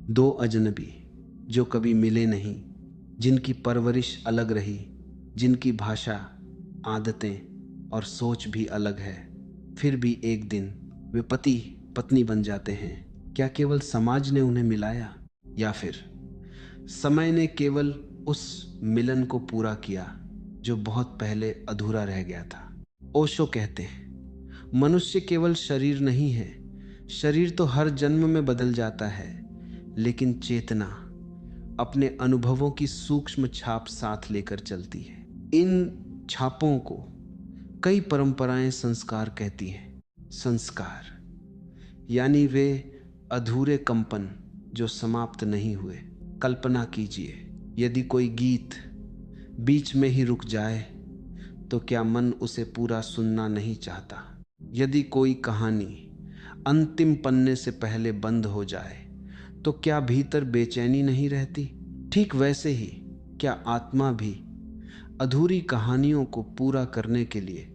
दो अजनबी जो कभी मिले नहीं, जिनकी परवरिश अलग रही, जिनकी भाषा, आदतें और सोच भी अलग है, फिर भी एक दिन वे पति पत्नी बन जाते हैं। क्या केवल समाज ने उन्हें मिलाया, या फिर समय ने केवल उस मिलन को पूरा किया जो बहुत पहले अधूरा रह गया था? ओशो कहते हैं, मनुष्य केवल शरीर नहीं है। शरीर तो हर जन्म में बदल जाता है, लेकिन चेतना अपने अनुभवों की सूक्ष्म छाप साथ लेकर चलती है। इन छापों को कई परंपराएं संस्कार कहती हैं। संस्कार यानी वे अधूरे कंपन जो समाप्त नहीं हुए। कल्पना कीजिए, यदि कोई गीत बीच में ही रुक जाए तो क्या मन उसे पूरा सुनना नहीं चाहता? यदि कोई कहानी अंतिम पन्ने से पहले बंद हो जाए तो क्या भीतर बेचैनी नहीं रहती? ठीक वैसे ही क्या आत्मा भी अधूरी कहानियों को पूरा करने के लिए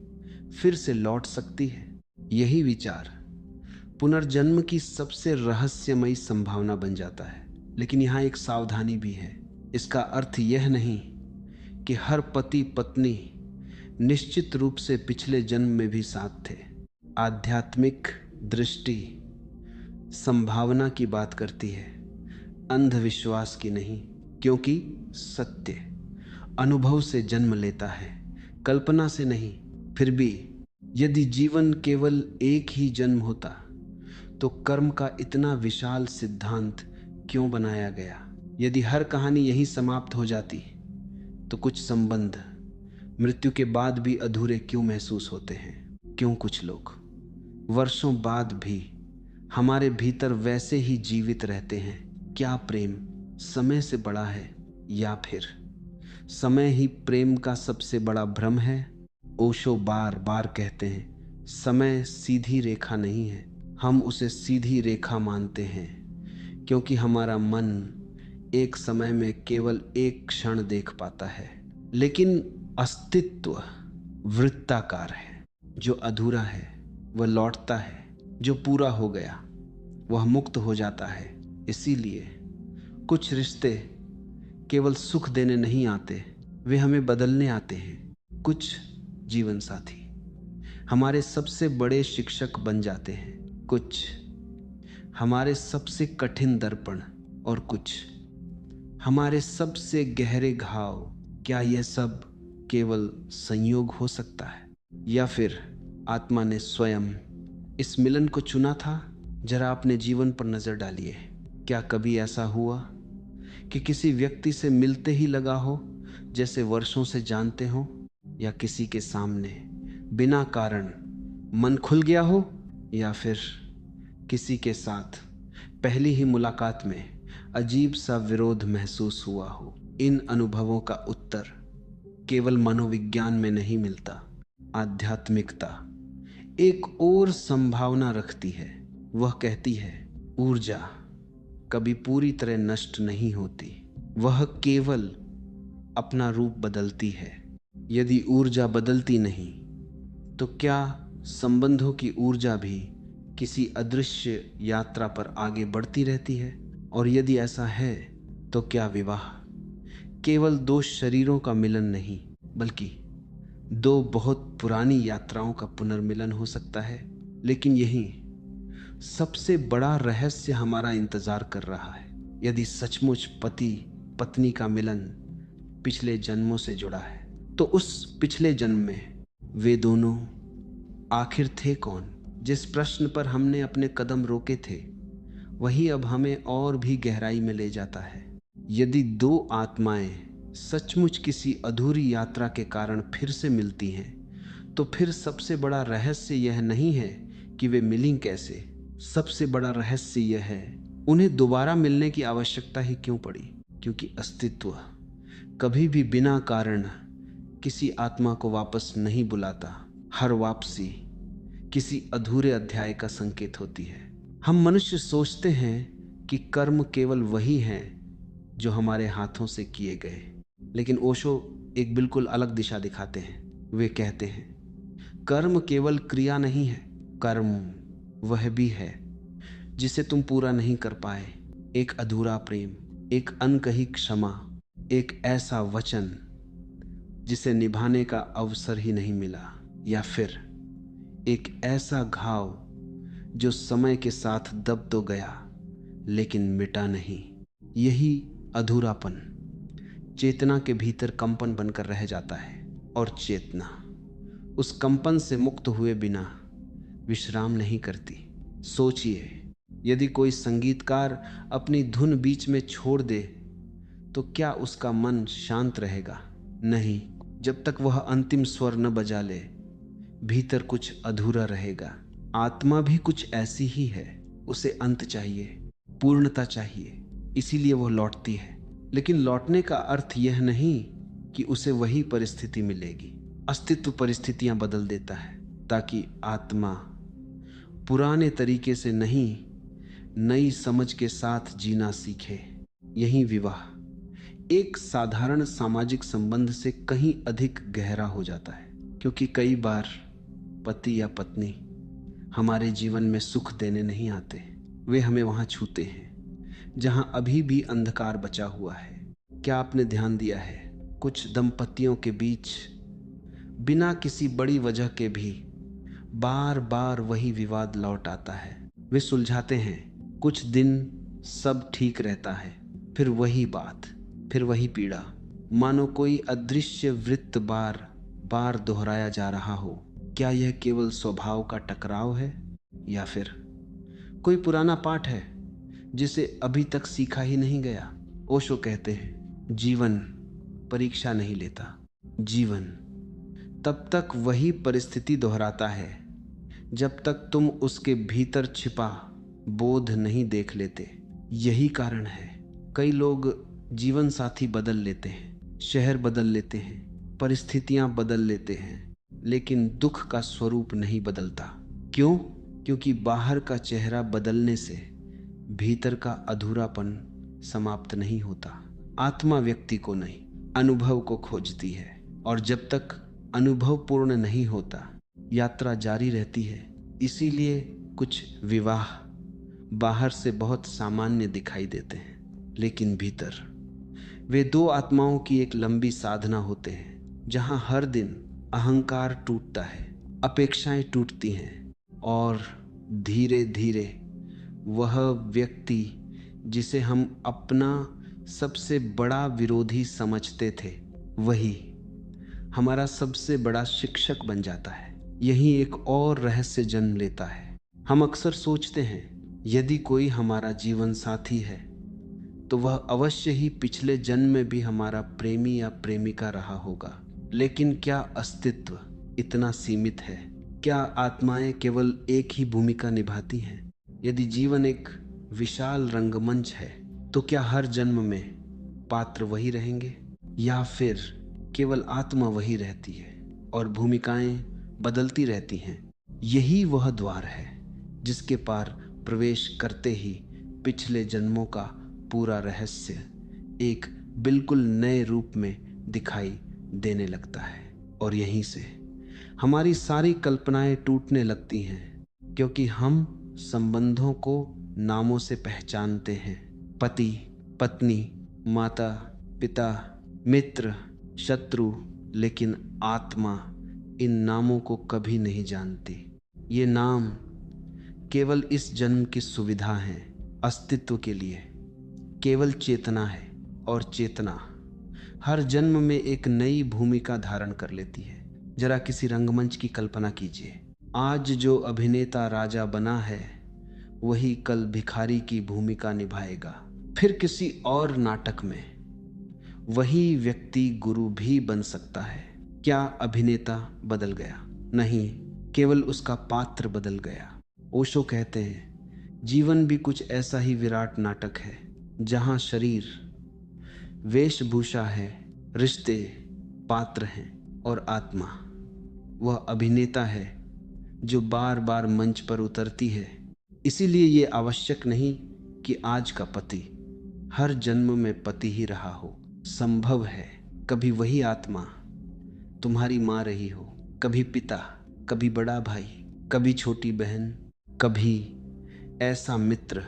फिर से लौट सकती है? यही विचार पुनर्जन्म की सबसे रहस्यमयी संभावना बन जाता है। लेकिन यहाँ एक सावधानी भी है। इसका अर्थ यह नहीं कि हर पति पत्नी निश्चित रूप से पिछले जन्म में भी साथ थे। आध्यात्मिक दृष्टि संभावना की बात करती है, अंधविश्वास की नहीं, क्योंकि सत्य अनुभव से जन्म लेता है, कल्पना से नहीं। फिर भी यदि जीवन केवल एक ही जन्म होता तो कर्म का इतना विशाल सिद्धांत क्यों बनाया गया? यदि हर कहानी यही समाप्त हो जाती तो कुछ संबंध मृत्यु के बाद भी अधूरे क्यों महसूस होते हैं? क्यों कुछ लोग वर्षों बाद भी हमारे भीतर वैसे ही जीवित रहते हैं? क्या प्रेम समय से बड़ा है, या फिर समय ही प्रेम का सबसे बड़ा भ्रम है? ओशो बार बार कहते हैं, समय सीधी रेखा नहीं है। हम उसे सीधी रेखा मानते हैं क्योंकि हमारा मन एक समय में केवल एक क्षण देख पाता है। लेकिन अस्तित्व वृत्ताकार है। जो अधूरा है वह लौटता है, जो पूरा हो गया वह मुक्त हो जाता है। इसीलिए कुछ रिश्ते केवल सुख देने नहीं आते, वे हमें बदलने आते हैं। कुछ जीवन साथी हमारे सबसे बड़े शिक्षक बन जाते हैं, कुछ हमारे सबसे कठिन दर्पण, और कुछ हमारे सबसे गहरे घाव। क्या यह सब केवल संयोग हो सकता है, या फिर आत्मा ने स्वयं इस मिलन को चुना था? जरा अपने जीवन पर नजर डालिए। क्या कभी ऐसा हुआ कि किसी व्यक्ति से मिलते ही लगा हो जैसे वर्षों से जानते हो, या किसी के सामने बिना कारण मन खुल गया हो, या फिर किसी के साथ पहली ही मुलाकात में अजीब सा विरोध महसूस हुआ हो? इन अनुभवों का उत्तर केवल मनोविज्ञान में नहीं मिलता। आध्यात्मिकता एक और संभावना रखती है। वह कहती है, ऊर्जा कभी पूरी तरह नष्ट नहीं होती, वह केवल अपना रूप बदलती है। यदि ऊर्जा बदलती नहीं तो क्या संबंधों की ऊर्जा भी किसी अदृश्य यात्रा पर आगे बढ़ती रहती है? और यदि ऐसा है तो क्या विवाह केवल दो शरीरों का मिलन नहीं, बल्कि दो बहुत पुरानी यात्राओं का पुनर्मिलन हो सकता है? लेकिन यही सबसे बड़ा रहस्य हमारा इंतजार कर रहा है। यदि सचमुच पति पत्नी का मिलन पिछले जन्मों से जुड़ा है, तो उस पिछले जन्म में वे दोनों आखिर थे कौन? जिस प्रश्न पर हमने अपने कदम रोके थे वही अब हमें और भी गहराई में ले जाता है। यदि दो आत्माएं सचमुच किसी अधूरी यात्रा के कारण फिर से मिलती हैं, तो फिर सबसे बड़ा रहस्य यह नहीं है कि वे मिलीं कैसे। सबसे बड़ा रहस्य यह है, उन्हें दोबारा मिलने की आवश्यकता ही क्यों पड़ी? क्योंकि अस्तित्व कभी भी बिना कारण किसी आत्मा को वापस नहीं बुलाता। हर वापसी किसी अधूरे अध्याय का संकेत होती है। हम मनुष्य सोचते हैं कि कर्म केवल वही हैं जो हमारे हाथों से किए गए, लेकिन ओशो एक बिल्कुल अलग दिशा दिखाते हैं। वे कहते हैं, कर्म केवल क्रिया नहीं है, कर्म वह भी है जिसे तुम पूरा नहीं कर पाए। एक अधूरा प्रेम, एक अनकही क्षमा, एक ऐसा वचन जिसे निभाने का अवसर ही नहीं मिला, या फिर एक ऐसा घाव जो समय के साथ दब तो गया लेकिन मिटा नहीं। यही अधूरापन चेतना के भीतर कंपन बनकर रह जाता है, और चेतना उस कंपन से मुक्त हुए बिना विश्राम नहीं करती। सोचिए, यदि कोई संगीतकार अपनी धुन बीच में छोड़ दे तो क्या उसका मन शांत रहेगा? नहीं, जब तक वह अंतिम स्वर न बजा ले भीतर कुछ अधूरा रहेगा। आत्मा भी कुछ ऐसी ही है, उसे अंत चाहिए, पूर्णता चाहिए, इसीलिए वह लौटती है। लेकिन लौटने का अर्थ यह नहीं कि उसे वही परिस्थिति मिलेगी। अस्तित्व परिस्थितियां बदल देता है ताकि आत्मा पुराने तरीके से नहीं, नई समझ के साथ जीना सीखे। यही विवाह एक साधारण सामाजिक संबंध से कहीं अधिक गहरा हो जाता है, क्योंकि कई बार पति या पत्नी हमारे जीवन में सुख देने नहीं आते, वे हमें वहां छूते हैं जहां अभी भी अंधकार बचा हुआ है। क्या आपने ध्यान दिया है, कुछ दंपतियों के बीच बिना किसी बड़ी वजह के भी बार बार वही विवाद लौट आता है। वे सुलझाते हैं, कुछ दिन सब ठीक रहता है, फिर वही बात, फिर वही पीड़ा, मानो कोई अदृश्य वृत्त बार बार दोहराया जा रहा हो। क्या यह केवल स्वभाव का टकराव है, या फिर कोई पुराना पाठ है जिसे अभी तक सीखा ही नहीं गया? ओशो कहते हैं, जीवन परीक्षा नहीं लेता, जीवन तब तक वही परिस्थिति दोहराता है जब तक तुम उसके भीतर छिपा बोध नहीं देख लेते। यही कारण है कई लोग जीवन साथी बदल लेते हैं, शहर बदल लेते हैं, परिस्थितियां बदल लेते हैं, लेकिन दुख का स्वरूप नहीं बदलता। क्यों? क्योंकि बाहर का चेहरा बदलने से भीतर का अधूरापन समाप्त नहीं होता। आत्मा व्यक्ति को नहीं, अनुभव को खोजती है, और जब तक अनुभव पूर्ण नहीं होता यात्रा जारी रहती है। इसीलिए कुछ विवाह बाहर से बहुत सामान्य दिखाई देते हैं, लेकिन भीतर वे दो आत्माओं की एक लंबी साधना होते हैं, जहां हर दिन अहंकार टूटता है, अपेक्षाएं टूटती हैं, और धीरे धीरे वह व्यक्ति जिसे हम अपना सबसे बड़ा विरोधी समझते थे, वही हमारा सबसे बड़ा शिक्षक बन जाता है। यही एक और रहस्य जन्म लेता है। हम अक्सर सोचते हैं, यदि कोई हमारा जीवन साथी है तो वह अवश्य ही पिछले जन्म में भी हमारा प्रेमी या प्रेमिका रहा होगा। लेकिन क्या अस्तित्व इतना सीमित है? क्या आत्माएं केवल एक ही भूमिका निभाती हैं? यदि जीवन एक विशाल रंगमंच है तो क्या हर जन्म में पात्र वही रहेंगे, या फिर केवल आत्मा वही रहती है और भूमिकाएं बदलती रहती हैं? यही वह द्वार है जिसके पार प्रवेश करते ही पिछले जन्मों का पूरा रहस्य एक बिल्कुल नए रूप में दिखाई देने लगता है। और यहीं से हमारी सारी कल्पनाएं टूटने लगती हैं, क्योंकि हम संबंधों को नामों से पहचानते हैं, पति, पत्नी, माता, पिता, मित्र, शत्रु, लेकिन आत्मा इन नामों को कभी नहीं जानती। ये नाम केवल इस जन्म की सुविधा है, अस्तित्व के लिए केवल चेतना है, और चेतना हर जन्म में एक नई भूमिका धारण कर लेती है। जरा किसी रंगमंच की कल्पना कीजिए, आज जो अभिनेता राजा बना है वही कल भिखारी की भूमिका निभाएगा। फिर किसी और नाटक में वही व्यक्ति गुरु भी बन सकता है। क्या अभिनेता बदल गया? नहीं, केवल उसका पात्र बदल गया। ओशो कहते हैं, जीवन भी कुछ ऐसा ही विराट नाटक है, जहां शरीर वेशभूषा है, रिश्ते पात्र हैं, और आत्मा वह अभिनेता है जो बार बार मंच पर उतरती है। इसीलिए ये आवश्यक नहीं कि आज का पति हर जन्म में पति ही रहा हो। संभव है कभी वही आत्मा तुम्हारी माँ रही हो, कभी पिता, कभी बड़ा भाई, कभी छोटी बहन, कभी ऐसा मित्र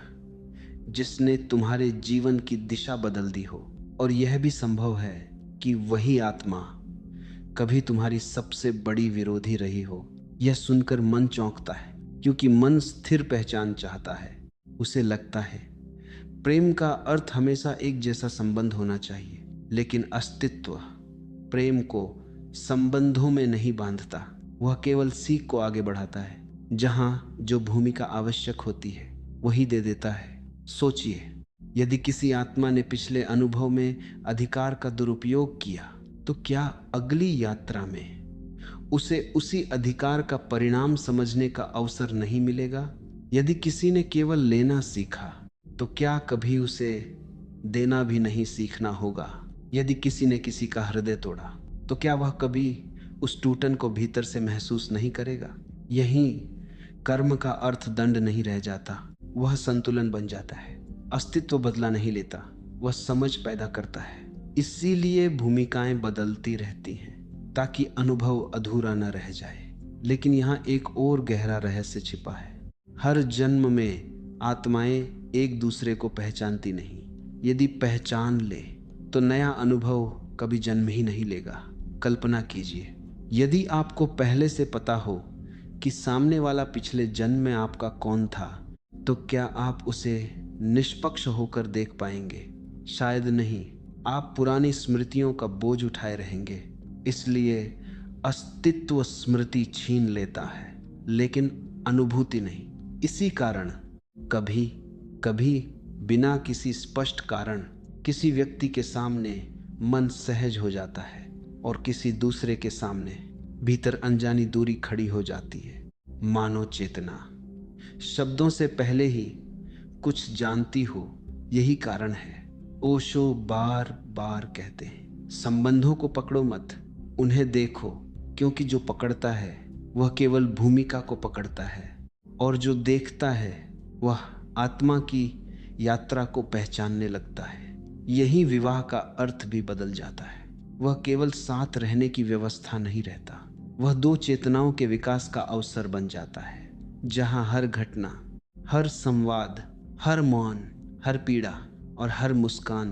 जिसने तुम्हारे जीवन की दिशा बदल दी हो। और यह भी संभव है कि वही आत्मा कभी तुम्हारी सबसे बड़ी विरोधी रही हो। यह सुनकर मन चौंकता है, क्योंकि मन स्थिर पहचान चाहता है। उसे लगता है प्रेम का अर्थ हमेशा एक जैसा संबंध होना चाहिए, लेकिन अस्तित्व प्रेम को संबंधों में नहीं बांधता। वह केवल सीख को आगे बढ़ाता है। जहां जो भूमिका आवश्यक होती है वही दे देता है। सोचिए, यदि किसी आत्मा ने पिछले अनुभव में अधिकार का दुरुपयोग किया, तो क्या अगली यात्रा में उसे उसी अधिकार का परिणाम समझने का अवसर नहीं मिलेगा? यदि किसी ने केवल लेना सीखा, तो क्या कभी उसे देना भी नहीं सीखना होगा? यदि किसी ने किसी का हृदय तोड़ा, तो क्या वह कभी उस टूटन को भीतर से महसूस नहीं करेगा? यही कर्म का अर्थ दंड नहीं रह जाता, वह संतुलन बन जाता है। अस्तित्व बदला नहीं लेता, वह समझ पैदा करता है। इसीलिए भूमिकाएं बदलती रहती हैं, ताकि अनुभव अधूरा न रह जाए। लेकिन यहाँ एक और गहरा रहस्य छिपा है। हर जन्म में आत्माएं एक दूसरे को पहचानती नहीं। यदि पहचान ले, तो नया अनुभव कभी जन्म ही नहीं लेगा। कल्पना कीजिए, यदि आपको पहले से पता हो कि सामने वाला पिछले जन्म में आपका कौन था, तो क्या आप उसे निष्पक्ष होकर देख पाएंगे? शायद नहीं। आप पुरानी स्मृतियों का बोझ उठाए रहेंगे। इसलिए अस्तित्व स्मृति छीन लेता है, लेकिन अनुभूति नहीं। इसी कारण कभी कभी बिना किसी स्पष्ट कारण किसी व्यक्ति के सामने मन सहज हो जाता है, और किसी दूसरे के सामने भीतर अनजानी दूरी खड़ी हो जाती है। मानो चेतना शब्दों से पहले ही कुछ जानती हो। यही कारण है ओशो बार बार कहते हैं, संबंधों को पकड़ो मत, उन्हें देखो, क्योंकि जो पकड़ता है वह केवल भूमिका को पकड़ता है, और जो देखता है वह आत्मा की यात्रा को पहचानने लगता है। यही विवाह का अर्थ भी बदल जाता है। वह केवल साथ रहने की व्यवस्था नहीं रहता, वह दो चेतनाओं के विकास का अवसर बन जाता है, जहां हर घटना, हर संवाद, हर मौन, हर पीड़ा और हर मुस्कान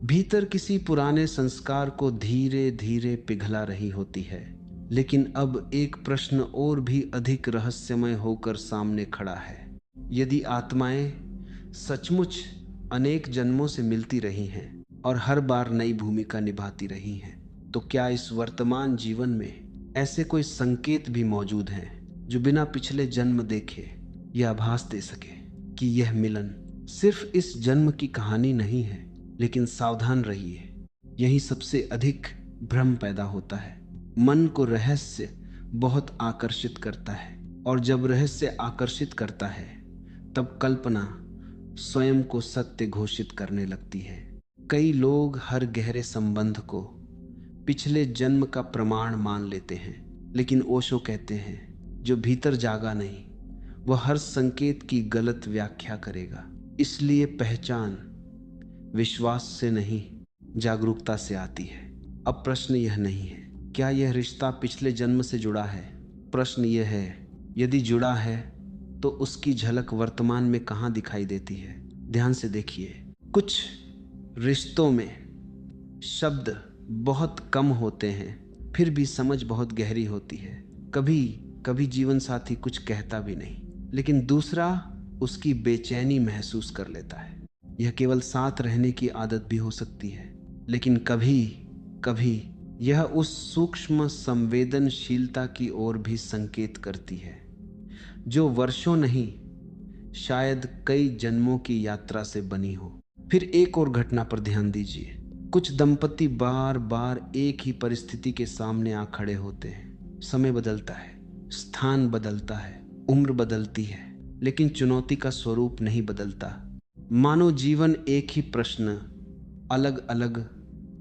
भीतर किसी पुराने संस्कार को धीरे धीरे पिघला रही होती है। लेकिन अब एक प्रश्न और भी अधिक रहस्यमय होकर सामने खड़ा है। यदि आत्माएं सचमुच अनेक जन्मों से मिलती रही हैं और हर बार नई भूमिका निभाती रही हैं, तो क्या इस वर्तमान जीवन में ऐसे कोई संकेत भी मौजूद हैं जो बिना पिछले जन्म देखे यह आभास दे सके कि यह मिलन सिर्फ इस जन्म की कहानी नहीं है? लेकिन सावधान रहिए, यही सबसे अधिक भ्रम पैदा होता है। मन को रहस्य बहुत आकर्षित करता है, और जब रहस्य आकर्षित करता है, तब कल्पना स्वयं को सत्य घोषित करने लगती है। कई लोग हर गहरे संबंध को पिछले जन्म का प्रमाण मान लेते हैं, लेकिन ओशो कहते हैं, जो भीतर जागा नहीं, वह हर संकेत की गलत व्याख्या करेगा। इसलिए पहचान विश्वास से नहीं, जागरूकता से आती है। अब प्रश्न यह नहीं है क्या यह रिश्ता पिछले जन्म से जुड़ा है। प्रश्न यह है, यदि जुड़ा है तो उसकी झलक वर्तमान में कहाँ दिखाई देती है। ध्यान से देखिए, कुछ रिश्तों में शब्द बहुत कम होते हैं, फिर भी समझ बहुत गहरी होती है। कभी कभी जीवन साथी कुछ कहता भी नहीं, लेकिन दूसरा उसकी बेचैनी महसूस कर लेता है। यह केवल साथ रहने की आदत भी हो सकती है, लेकिन कभी कभी यह उस सूक्ष्म संवेदनशीलता की ओर भी संकेत करती है, जो वर्षों नहीं, शायद कई जन्मों की यात्रा से बनी हो। फिर एक और घटना पर ध्यान दीजिए। कुछ दंपति बार बार एक ही परिस्थिति के सामने आ खड़े होते हैं। समय बदलता है, स्थान बदलता है, उम्र बदलती है, लेकिन चुनौती का स्वरूप नहीं बदलता। मानो जीवन एक ही प्रश्न अलग अलग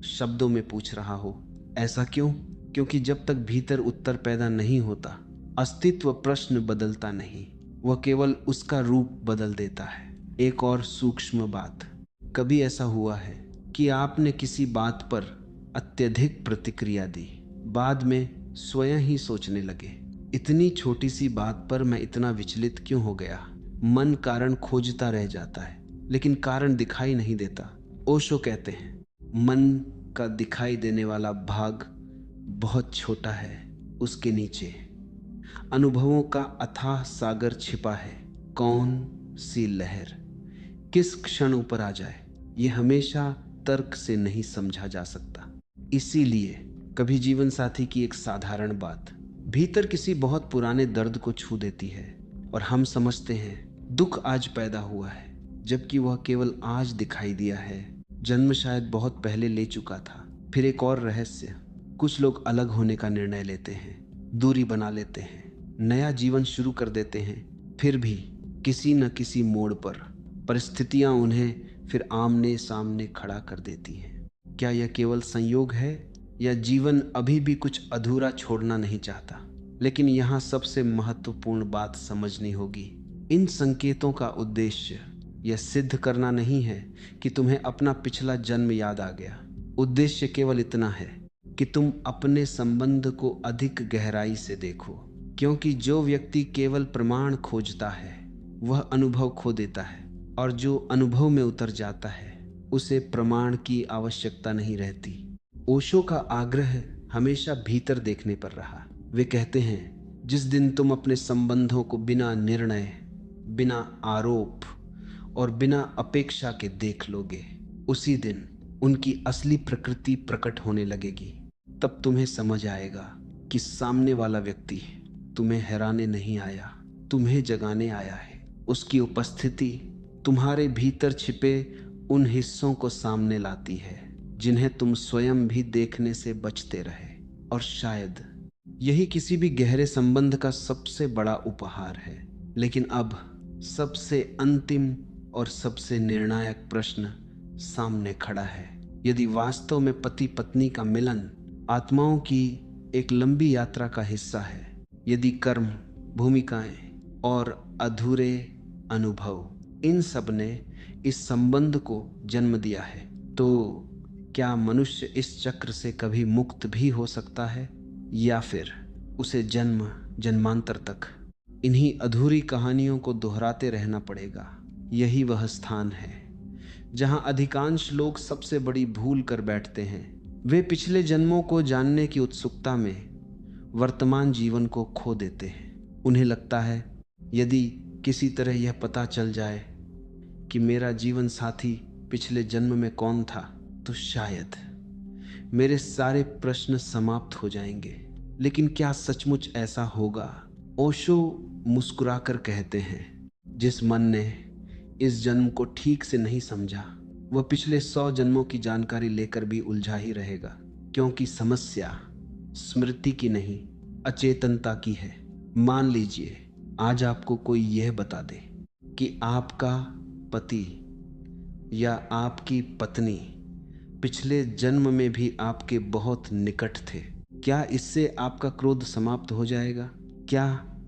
शब्दों में पूछ रहा हो। ऐसा क्यों? क्योंकि जब तक भीतर उत्तर पैदा नहीं होता, अस्तित्व प्रश्न बदलता नहीं, वह केवल उसका रूप बदल देता है। एक और सूक्ष्म बात, कभी ऐसा हुआ है कि आपने किसी बात पर अत्यधिक प्रतिक्रिया दी, बाद में स्वयं ही सोचने लगे, इतनी छोटी सी बात पर मैं इतना विचलित क्यों हो गया? मन कारण खोजता रह जाता है, लेकिन कारण दिखाई नहीं देता। ओशो कहते हैं मन का दिखाई देने वाला भाग बहुत छोटा है, उसके नीचे अनुभवों का अथाह सागर छिपा है। कौन सी लहर किस क्षण ऊपर आ जाए, ये हमेशा तर्क से नहीं समझा जा सकता। इसीलिए कभी जीवन साथी की एक साधारण बात भीतर किसी बहुत पुराने दर्द को छू देती है और हम समझते हैं दुख आज पैदा हुआ है, जबकि वह केवल आज दिखाई दिया है। जन्म शायद बहुत पहले ले चुका था। फिर एक और रहस्य, कुछ लोग अलग होने का निर्णय लेते हैं, दूरी बना लेते हैं, नया जीवन शुरू कर देते हैं। फिर भी किसी न किसी मोड़ पर परिस्थितियां उन्हें फिर आमने सामने खड़ा कर देती हैं। क्या यह केवल संयोग है या जीवन अभी भी कुछ अधूरा छोड़ना नहीं चाहता? लेकिन यहाँ सबसे महत्वपूर्ण बात समझनी होगी, इन संकेतों का उद्देश्य यह सिद्ध करना नहीं है कि तुम्हें अपना पिछला जन्म याद आ गया। उद्देश्य केवल इतना है कि तुम अपने संबंध को अधिक गहराई से देखो, क्योंकि जो व्यक्ति केवल प्रमाण खोजता है वह अनुभव खो देता है, और जो अनुभव में उतर जाता है उसे प्रमाण की आवश्यकता नहीं रहती। ओशो का आग्रह हमेशा भीतर देखने पर रहा। वे कहते हैं जिस दिन तुम अपने संबंधों को बिना निर्णय, बिना आरोप और बिना अपेक्षा के देख लोगे, उसी दिन उनकी असली प्रकृति प्रकट होने लगेगी। तब तुम्हें समझ आएगा कि सामने वाला व्यक्ति तुम्हें हैराने नहीं आया, तुम्हें जगाने आया है। उसकी उपस्थिति तुम्हारे भीतर छिपे उन हिस्सों को सामने लाती है जिन्हें तुम स्वयं भी देखने से बचते रहे। और शायद यही किसी भी गहरे संबंध का सबसे बड़ा उपहार है। लेकिन अब सबसे अंतिम और सबसे निर्णायक प्रश्न सामने खड़ा है। यदि वास्तव में पति पत्नी का मिलन आत्माओं की एक लंबी यात्रा का हिस्सा है, यदि कर्म, भूमिकाएं और अधूरे अनुभव इन सब ने इस संबंध को जन्म दिया है, तो क्या मनुष्य इस चक्र से कभी मुक्त भी हो सकता है, या फिर उसे जन्म जन्मांतर तक इन्हीं अधूरी कहानियों को दोहराते रहना पड़ेगा? यही वह स्थान है जहां अधिकांश लोग सबसे बड़ी भूल कर बैठते हैं। वे पिछले जन्मों को जानने की उत्सुकता में वर्तमान जीवन को खो देते हैं। उन्हें लगता है यदि किसी तरह यह पता चल जाए कि मेरा जीवन साथी पिछले जन्म में कौन था, तो शायद मेरे सारे प्रश्न समाप्त हो जाएंगे। लेकिन क्या सचमुच ऐसा होगा? ओशो मुस्कुराकर कहते हैं जिस मन ने इस जन्म को ठीक से नहीं समझा वह पिछले 100 जन्मों की जानकारी लेकर भी उलझा ही रहेगा, क्योंकि समस्या स्मृति की नहीं, अचेतनता की है। मान लीजिए आज आपको कोई यह बता दे कि आपका पति या आपकी पत्नी पिछले जन्म में भी आपके बहुत निकट थे। क्या इससे आपका क्रोध समाप्त हो जाएगा? क्या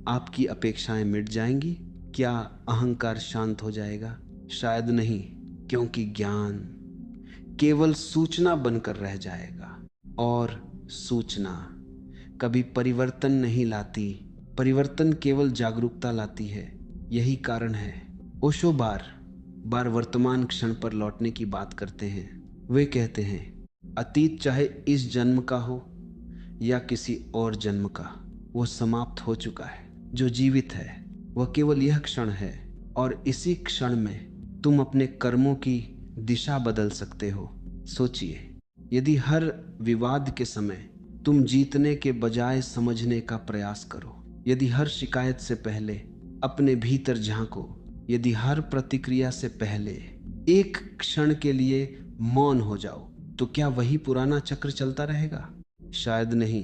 आपकी अपेक्षाएं मिट जाएंगी? क्या अहंकार शांत हो जाएगा? शायद नहीं, क्योंकि ज्ञान केवल सूचना बनकर रह जाएगा, और सूचना कभी परिवर्तन नहीं लाती। परिवर्तन केवल जागरूकता लाती है। यही कारण है ओशो बार बार वर्तमान क्षण पर लौटने की बात करते हैं। वे कहते हैं अतीत चाहे इस जन्म का हो या किसी और जन्म का, वो समाप्त हो चुका है। जो जीवित है वह केवल यह क्षण है, और इसी क्षण में तुम अपने कर्मों की दिशा बदल सकते हो। सोचिए, यदि हर विवाद के समय तुम जीतने के बजाय समझने का प्रयास करो, यदि हर शिकायत से पहले अपने भीतर झांको, यदि हर प्रतिक्रिया से पहले एक क्षण के लिए मौन हो जाओ, तो क्या वही पुराना चक्र चलता रहेगा? शायद नहीं,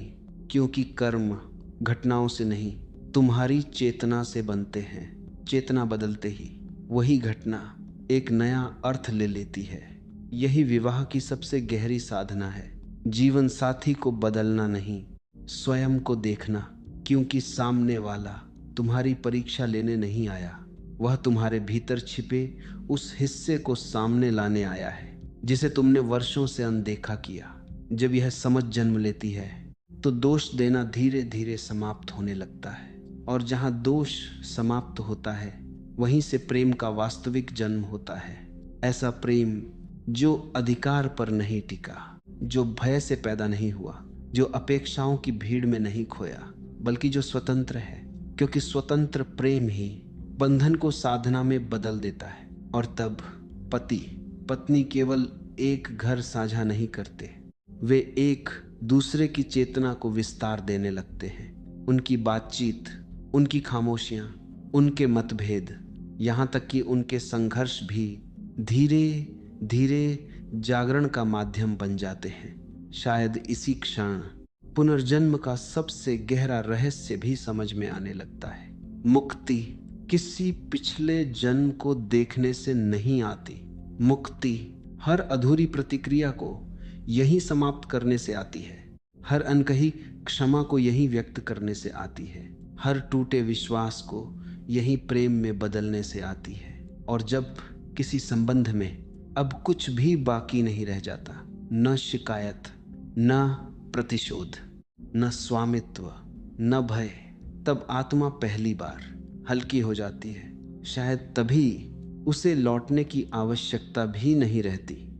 क्योंकि कर्म घटनाओं से नहीं, तुम्हारी चेतना से बनते हैं। चेतना बदलते ही वही घटना एक नया अर्थ ले लेती है। यही विवाह की सबसे गहरी साधना है। जीवन साथी को बदलना नहीं, स्वयं को देखना, क्योंकि सामने वाला तुम्हारी परीक्षा लेने नहीं आया, वह तुम्हारे भीतर छिपे उस हिस्से को सामने लाने आया है जिसे तुमने वर्षों से अनदेखा किया। जब यह समझ जन्म लेती है तो दोष देना धीरे धीरे समाप्त होने लगता है, और जहां दोष समाप्त होता है वहीं से प्रेम का वास्तविक जन्म होता है। ऐसा प्रेम जो अधिकार पर नहीं टिका, जो भय से पैदा नहीं हुआ, जो अपेक्षाओं की भीड़ में नहीं खोया, बल्कि जो स्वतंत्र है, क्योंकि स्वतंत्र प्रेम ही बंधन को साधना में बदल देता है। और तब पति पत्नी केवल एक घर साझा नहीं करते, वे एक दूसरे की चेतना को विस्तार देने लगते हैं। उनकी बातचीत, उनकी खामोशियां, उनके मतभेद, यहाँ तक कि उनके संघर्ष भी धीरे धीरे जागरण का माध्यम बन जाते हैं। शायद इसी क्षण पुनर्जन्म का सबसे गहरा रहस्य भी समझ में आने लगता है। मुक्ति किसी पिछले जन्म को देखने से नहीं आती। मुक्ति हर अधूरी प्रतिक्रिया को यही समाप्त करने से आती है, हर अनकही क्षमा को यही व्यक्त करने से आती है, हर टूटे विश्वास को यही प्रेम में बदलने से आती है। और जब किसी संबंध में अब कुछ भी बाकी नहीं रह जाता, न शिकायत, न प्रतिशोध, न स्वामित्व, न भय, तब आत्मा पहली बार हल्की हो जाती है। शायद तभी उसे लौटने की आवश्यकता भी नहीं रहती।